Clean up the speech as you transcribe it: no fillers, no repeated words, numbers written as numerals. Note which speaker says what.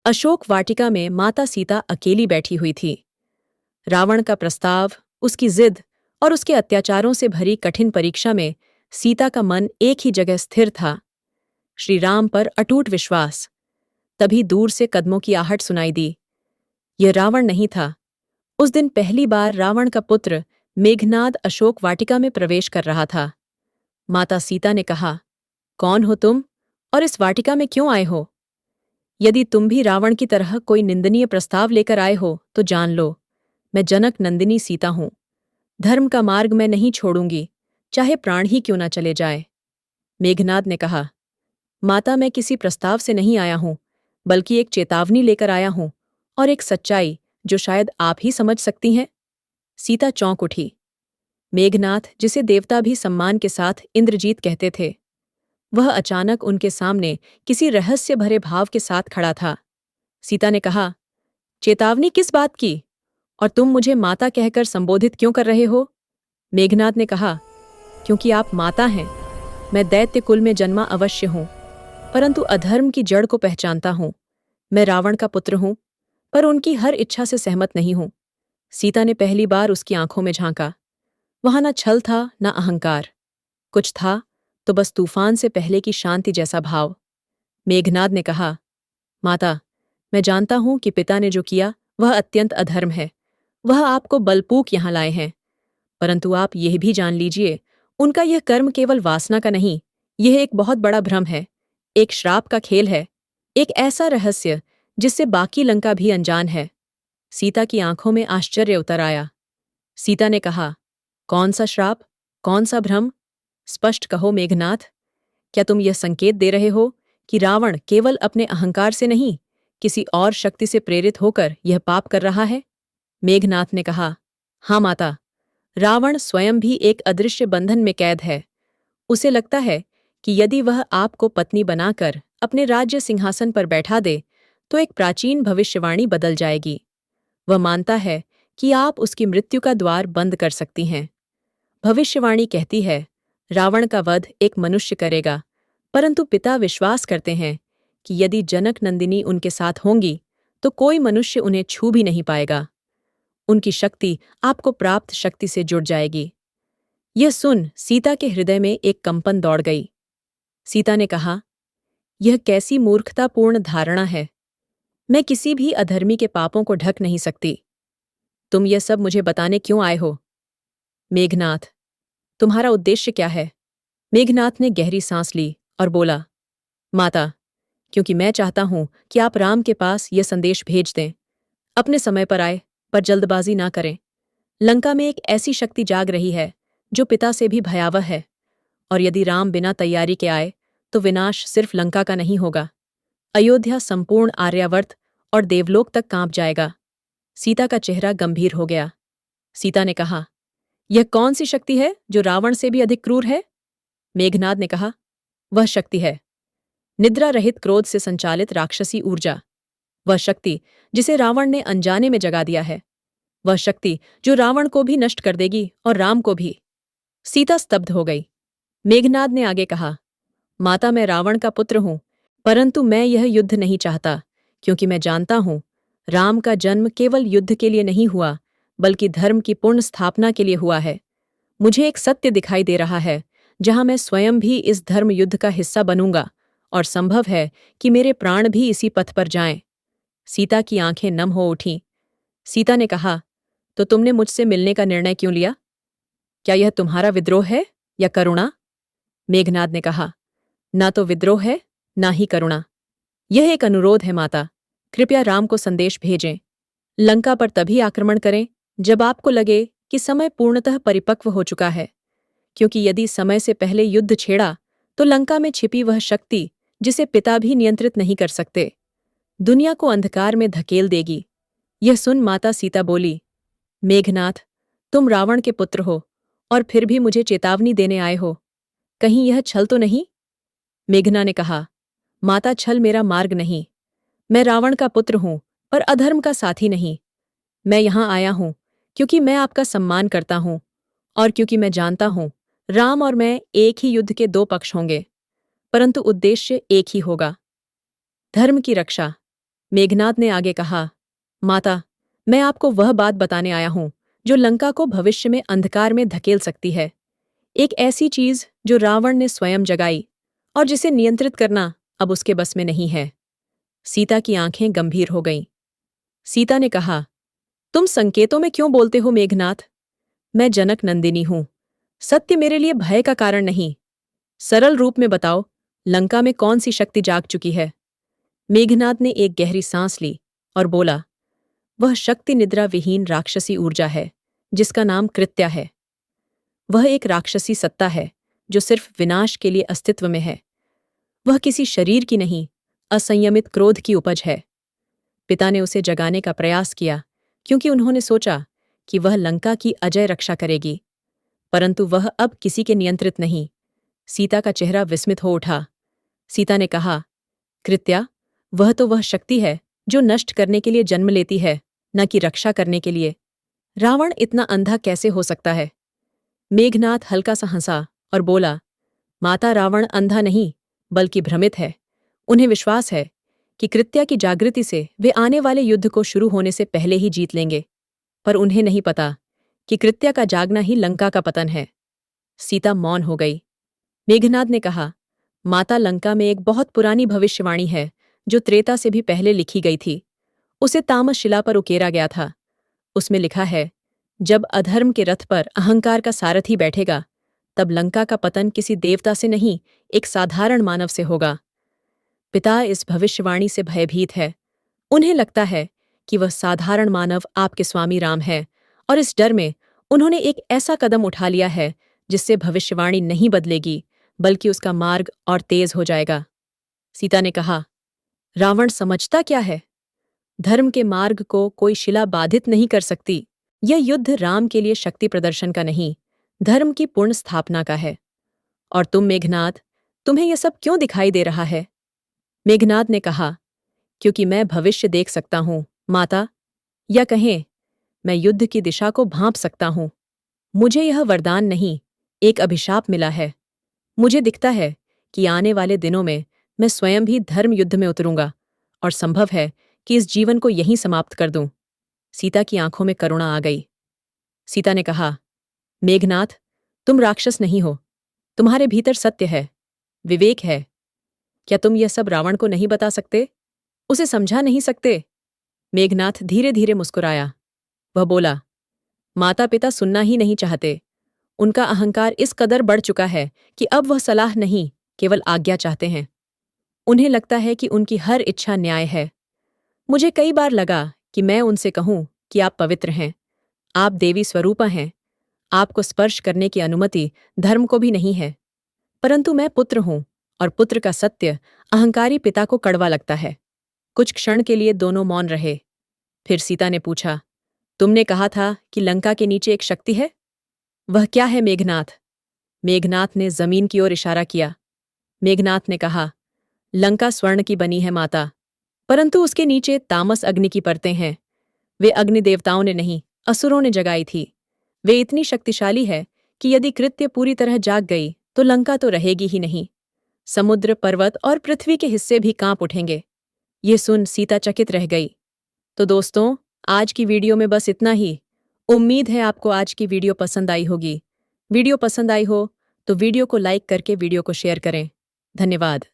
Speaker 1: अशोक वाटिका में माता सीता अकेली बैठी हुई थी। रावण का प्रस्ताव, उसकी जिद और उसके अत्याचारों से भरी कठिन परीक्षा में सीता का मन एक ही जगह स्थिर था, श्री राम पर अटूट विश्वास। तभी दूर से कदमों की आहट सुनाई दी। यह रावण नहीं था। उस दिन पहली बार रावण का पुत्र मेघनाद अशोक वाटिका में प्रवेश कर रहा था। माता सीता ने कहा, कौन हो तुम और इस वाटिका में क्यों आए हो? यदि तुम भी रावण की तरह कोई निंदनीय प्रस्ताव लेकर आए हो तो जान लो, मैं जनक नंदिनी सीता हूं। धर्म का मार्ग मैं नहीं छोड़ूंगी, चाहे प्राण ही क्यों न चले जाए। मेघनाद ने कहा, माता मैं किसी प्रस्ताव से नहीं आया हूं, बल्कि एक चेतावनी लेकर आया हूं और एक सच्चाई जो शायद आप ही समझ सकती हैं। सीता चौंक उठी। मेघनाथ, जिसे देवता भी सम्मान के साथ इंद्रजीत कहते थे, वह अचानक उनके सामने किसी रहस्य भरे भाव के साथ खड़ा था। सीता ने कहा, चेतावनी किस बात की? और तुम मुझे माता कहकर संबोधित क्यों कर रहे हो? मेघनाद ने कहा, क्योंकि आप माता हैं। मैं दैत्य कुल में जन्मा अवश्य हूं, परंतु अधर्म की जड़ को पहचानता हूं। मैं रावण का पुत्र हूं, पर उनकी हर इच्छा से सहमत नहीं हूं। सीता ने पहली बार उसकी आंखों में झांका। वहां न छल था न अहंकार। कुछ था तो बस तूफान से पहले की शांति जैसा भाव। मेघनाद ने कहा, माता, मैं जानता हूं कि पिता ने जो किया वह अत्यंत अधर्म है। वह आपको बलपूर्वक यहां लाए हैं, परंतु आप यह भी जान लीजिए, उनका यह कर्म केवल वासना का नहीं, यह एक बहुत बड़ा भ्रम है, एक श्राप का खेल है, एक ऐसा रहस्य जिससे बाकी लंका भी अनजान है। सीता की आंखों में आश्चर्य उतर आया। सीता ने कहा, कौन सा श्राप, कौन सा भ्रम? स्पष्ट कहो मेघनाथ। क्या तुम यह संकेत दे रहे हो कि रावण केवल अपने अहंकार से नहीं, किसी और शक्ति से प्रेरित होकर यह पाप कर रहा है? मेघनाथ ने कहा, हाँ माता, रावण स्वयं भी एक अदृश्य बंधन में कैद है। उसे लगता है कि यदि वह आपको पत्नी बनाकर अपने राज्य सिंहासन पर बैठा दे तो एक प्राचीन भविष्यवाणी बदल जाएगी। वह मानता है कि आप उसकी मृत्यु का द्वार बंद कर सकती हैं। भविष्यवाणी कहती है, रावण का वध एक मनुष्य करेगा, परंतु पिता विश्वास करते हैं कि यदि जनक नंदिनी उनके साथ होंगी तो कोई मनुष्य उन्हें छू भी नहीं पाएगा। उनकी शक्ति आपको प्राप्त शक्ति से जुड़ जाएगी। यह सुन सीता के हृदय में एक कंपन दौड़ गई। सीता ने कहा, यह कैसी मूर्खतापूर्ण धारणा है। मैं किसी भी अधर्मी के पापों को ढक नहीं सकती। तुम यह सब मुझे बताने क्यों आए हो? मेघनाथ, तुम्हारा उद्देश्य क्या है? मेघनाथ ने गहरी सांस ली और बोला, माता, क्योंकि मैं चाहता हूं कि आप राम के पास यह संदेश भेज दें। अपने समय पर आए, पर जल्दबाजी ना करें। लंका में एक ऐसी शक्ति जाग रही है जो पिता से भी भयावह है, और यदि राम बिना तैयारी के आए तो विनाश सिर्फ लंका का नहीं होगा। अयोध्या संपूर्ण आर्यावर्त और देवलोक तक कांप जाएगा। सीता का चेहरा गंभीर हो गया। सीता ने कहा, यह कौन सी शक्ति है जो रावण से भी अधिक क्रूर है? मेघनाद ने कहा, वह शक्ति है निद्रा रहित क्रोध से संचालित राक्षसी ऊर्जा। वह शक्ति जिसे रावण ने अनजाने में जगा दिया है। वह शक्ति जो रावण को भी नष्ट कर देगी और राम को भी। सीता स्तब्ध हो गई। मेघनाद ने आगे कहा, माता, मैं रावण का पुत्र हूं, परंतु मैं यह युद्ध नहीं चाहता, क्योंकि मैं जानता हूं राम का जन्म केवल युद्ध के लिए नहीं हुआ, बल्कि धर्म की पूर्ण स्थापना के लिए हुआ है। मुझे एक सत्य दिखाई दे रहा है जहां मैं स्वयं भी इस धर्म युद्ध का हिस्सा बनूंगा, और संभव है कि मेरे प्राण भी इसी पथ पर जाएं। सीता की आंखें नम हो उठीं। सीता ने कहा, तो तुमने मुझसे मिलने का निर्णय क्यों लिया? क्या यह तुम्हारा विद्रोह है या करुणा? मेघनाद ने कहा, ना तो विद्रोह है ना ही करुणा। यह एक अनुरोध है माता, कृपया राम को संदेश भेजें। लंका पर तभी आक्रमण करें जब आपको लगे कि समय पूर्णतः परिपक्व हो चुका है, क्योंकि यदि समय से पहले युद्ध छेड़ा तो लंका में छिपी वह शक्ति जिसे पिता भी नियंत्रित नहीं कर सकते, दुनिया को अंधकार में धकेल देगी। यह सुन माता सीता बोली, मेघनाथ, तुम रावण के पुत्र हो और फिर भी मुझे चेतावनी देने आए हो। कहीं यह छल तो नहीं? मेघना ने कहा, माता, छल मेरा मार्ग नहीं। मैं रावण का पुत्र हूं, पर अधर्म का साथी नहीं। मैं यहां आया हूं क्योंकि मैं आपका सम्मान करता हूं, और क्योंकि मैं जानता हूं राम और मैं एक ही युद्ध के दो पक्ष होंगे, परंतु उद्देश्य एक ही होगा, धर्म की रक्षा। मेघनाद ने आगे कहा, माता, मैं आपको वह बात बताने आया हूं जो लंका को भविष्य में अंधकार में धकेल सकती है। एक ऐसी चीज जो रावण ने स्वयं जगाई और जिसे नियंत्रित करना अब उसके बस में नहीं है। सीता की आंखें गंभीर हो गईं। सीता ने कहा, तुम संकेतों में क्यों बोलते हो मेघनाथ? मैं जनक नंदिनी हूं। सत्य मेरे लिए भय का कारण नहीं। सरल रूप में बताओ, लंका में कौन सी शक्ति जाग चुकी है? मेघनाद ने एक गहरी सांस ली और बोला, वह शक्ति निद्रा विहीन राक्षसी ऊर्जा है जिसका नाम कृत्या है। वह एक राक्षसी सत्ता है जो सिर्फ विनाश के लिए अस्तित्व में है। वह किसी शरीर की नहीं, असंयमित क्रोध की उपज है। पिता ने उसे जगाने का प्रयास किया क्योंकि उन्होंने सोचा कि वह लंका की अजय रक्षा करेगी, परंतु वह अब किसी के नियंत्रित नहीं। सीता का चेहरा विस्मित हो उठा। सीता ने कहा, कृत्या, वह तो वह शक्ति है जो नष्ट करने के लिए जन्म लेती है, न कि रक्षा करने के लिए। रावण इतना अंधा कैसे हो सकता है? मेघनाथ हल्का सा हंसा और बोला, माता, रावण अंधा नहीं बल्कि भ्रमित है। उन्हें विश्वास है कि कृत्या की जागृति से वे आने वाले युद्ध को शुरू होने से पहले ही जीत लेंगे, पर उन्हें नहीं पता कि कृत्या का जागना ही लंका का पतन है। सीता मौन हो गई। मेघनाद ने कहा, माता, लंका में एक बहुत पुरानी भविष्यवाणी है जो त्रेता से भी पहले लिखी गई थी। उसे तामस शिला पर उकेरा गया था। उसमें लिखा है, जब अधर्म के रथ पर अहंकार का सारथी बैठेगा तब लंका का पतन किसी देवता से नहीं, एक साधारण मानव से होगा। पिता इस भविष्यवाणी से भयभीत है। उन्हें लगता है कि वह साधारण मानव आपके स्वामी राम है, और इस डर में उन्होंने एक ऐसा कदम उठा लिया है जिससे भविष्यवाणी नहीं बदलेगी बल्कि उसका मार्ग और तेज हो जाएगा। सीता ने कहा, रावण समझता क्या है? धर्म के मार्ग को कोई शिला बाधित नहीं कर सकती। यह युद्ध राम के लिए शक्ति प्रदर्शन का नहीं, धर्म की पूर्ण स्थापना का है। और तुम मेघनाद, तुम्हें यह सब क्यों दिखाई दे रहा है? मेघनाद ने कहा, क्योंकि मैं भविष्य देख सकता हूं, माता, या कहें, मैं युद्ध की दिशा को भांप सकता हूं। मुझे यह वरदान नहीं, एक अभिशाप मिला है। मुझे दिखता है कि आने वाले दिनों में मैं स्वयं भी धर्म युद्ध में उतरूंगा और संभव है कि इस जीवन को यहीं समाप्त कर दूं। सीता की आंखों में करुणा आ गई। सीता ने कहा, मेघनाथ, तुम राक्षस नहीं हो। तुम्हारे भीतर सत्य है, विवेक है। क्या तुम यह सब रावण को नहीं बता सकते? उसे समझा नहीं सकते? मेघनाथ धीरे धीरे मुस्कुराया। वह बोला, माता पिता सुनना ही नहीं चाहते। उनका अहंकार इस कदर बढ़ चुका है कि अब वह सलाह नहीं, केवल आज्ञा चाहते हैं। उन्हें लगता है कि उनकी हर इच्छा न्याय है। मुझे कई बार लगा कि मैं उनसे कहूं कि आप पवित्र हैं, आप देवी स्वरूपा हैं, आपको स्पर्श करने की अनुमति धर्म को भी नहीं है, परंतु मैं पुत्र हूं और पुत्र का सत्य अहंकारी पिता को कड़वा लगता है। कुछ क्षण के लिए दोनों मौन रहे। फिर सीता ने पूछा, तुमने कहा था कि लंका के नीचे एक शक्ति है, वह क्या है मेघनाथ? मेघनाथ ने जमीन की ओर इशारा किया। मेघनाथ ने कहा, लंका स्वर्ण की बनी है माता, परंतु उसके नीचे तामस अग्नि की परतें हैं। वे अग्नि देवताओं ने नहीं, असुरों ने जगाई थी। वे इतनी शक्तिशाली है कि यदि कृत्य पूरी तरह जाग गई तो लंका तो रहेगी ही नहीं। समुद्र, पर्वत और पृथ्वी के हिस्से भी कांप उठेंगे। ये सुन सीता चकित रह गई। तो दोस्तों, आज की वीडियो में बस इतना ही। उम्मीद है आपको आज की वीडियो पसंद आई होगी। वीडियो पसंद आई हो तो वीडियो को लाइक करके वीडियो को शेयर करें। धन्यवाद।